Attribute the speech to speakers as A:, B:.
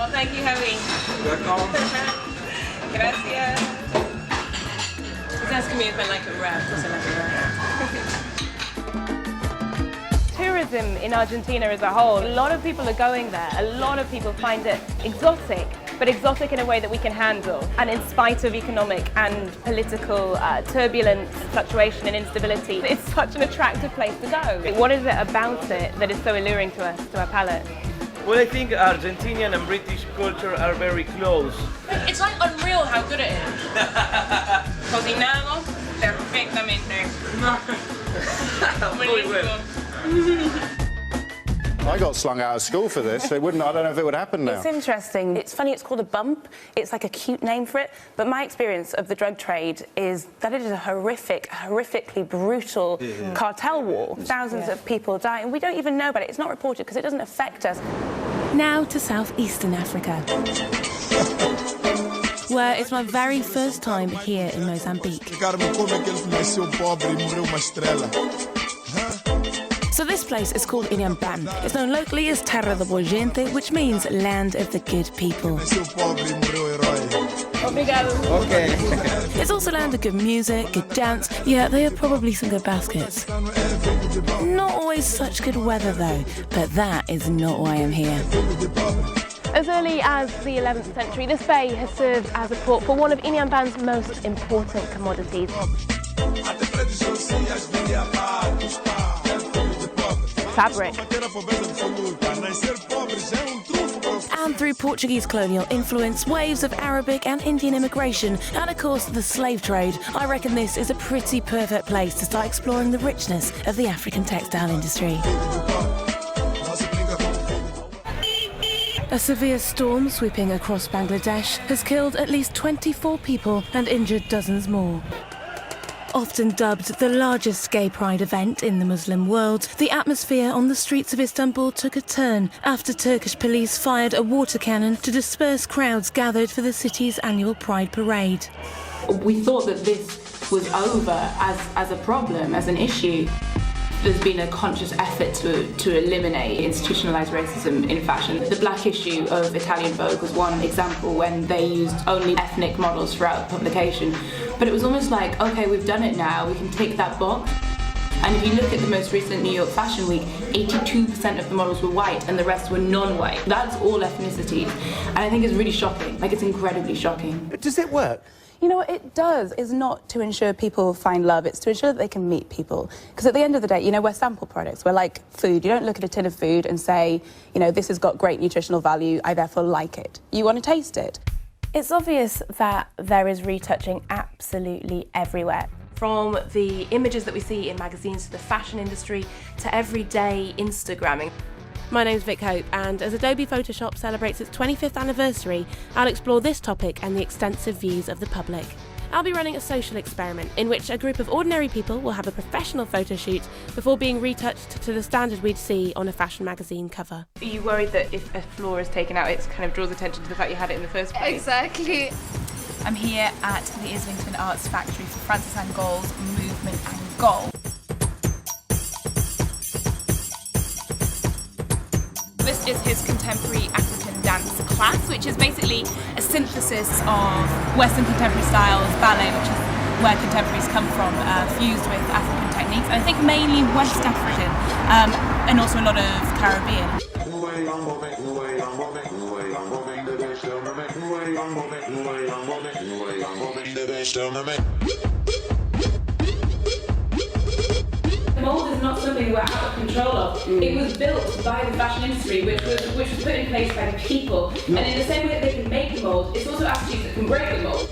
A: Well, thank you, Harry.
B: Welcome.
A: Gracias. He's asking me if I like a wrap. Does I like a wrap?
C: Tourism in Argentina as a whole, a lot of people are going there. A lot of people find it exotic, but exotic in a way that we can handle. And in spite of economic and political turbulence, fluctuation and instability, it's such an attractive place to go. What is it about it that is so alluring to us, to our palate?
B: Well, I think Argentinian and British culture are very close.
A: It's like unreal how good it is. Cocinado perfectamente.
B: Muy well.
D: I got slung out of school for this. It wouldn't. I don't know if it would happen now.
E: It's interesting. It's funny, it's called a bump. It's like a cute name for it. But my experience of the drug trade is that it is a horrifically brutal cartel war. Thousands of people die, and we don't even know about it. It's not reported because it doesn't affect us.
F: Now to southeastern Africa, where it's my very first time here in Mozambique. So this place is called Inhambane. It's known locally as Terra da Boa Gente, which means land of the good people.
B: Okay.
F: It's also land of good music, good dance. Yeah, there are probably some good baskets. Not always such good weather though, but that is not why I'm here.
C: As early as the 11th century, this bay has served as a port for one of Inhambane's most important commodities. Fabric.
F: And through Portuguese colonial influence, waves of Arabic and Indian immigration, and of course the slave trade, I reckon this is a pretty perfect place to start exploring the richness of the African textile industry. A severe storm sweeping across Bangladesh has killed at least 24 people and injured dozens more. Often dubbed the largest gay pride event in the Muslim world, the atmosphere on the streets of Istanbul took a turn after Turkish police fired a water cannon to disperse crowds gathered for the city's annual Pride Parade.
G: We thought that this was over as a problem, as an issue. There's been a conscious effort to eliminate institutionalised racism in fashion. The black issue of Italian Vogue was one example when they used only ethnic models throughout the publication. But it was almost like, okay, we've done it now, we can take that box. And if you look at the most recent New York Fashion Week, 82% of the models were white and the rest were non-white. That's all ethnicities. And I think it's really shocking, like it's incredibly shocking.
H: Does it work?
E: You know what it does is not to ensure people find love, it's to ensure that they can meet people. Because at the end of the day, you know, we're sample products, we're like food. You don't look at a tin of food and say, you know, this has got great nutritional value, I therefore like it. You want to taste it.
C: It's obvious that there is retouching absolutely everywhere. From the images that we see in magazines to the fashion industry to everyday Instagramming. My name's Vick, and as Adobe Photoshop celebrates its 25th anniversary, I'll explore this topic and the extensive views of the public. I'll be running a social experiment in which a group of ordinary people will have a professional photo shoot before being retouched to the standard we'd see on a fashion magazine cover.
A: Are you worried that if a flaw is taken out, it kind of draws attention to the fact you had it in the first place?
I: Exactly. I'm here at the Islington Arts Factory for Francis Angol's Movement Angol. This is his contemporary African dance class, which is basically a synthesis of Western contemporary styles, ballet, which is where contemporaries come from, fused with African techniques. And I think mainly West African, and also a lot of Caribbean.
G: The mould is not something we're out of control of. It was built by the fashion industry, which was put in place by the people. And in the same way that they can make the mould, it's also attitudes that can break the mould.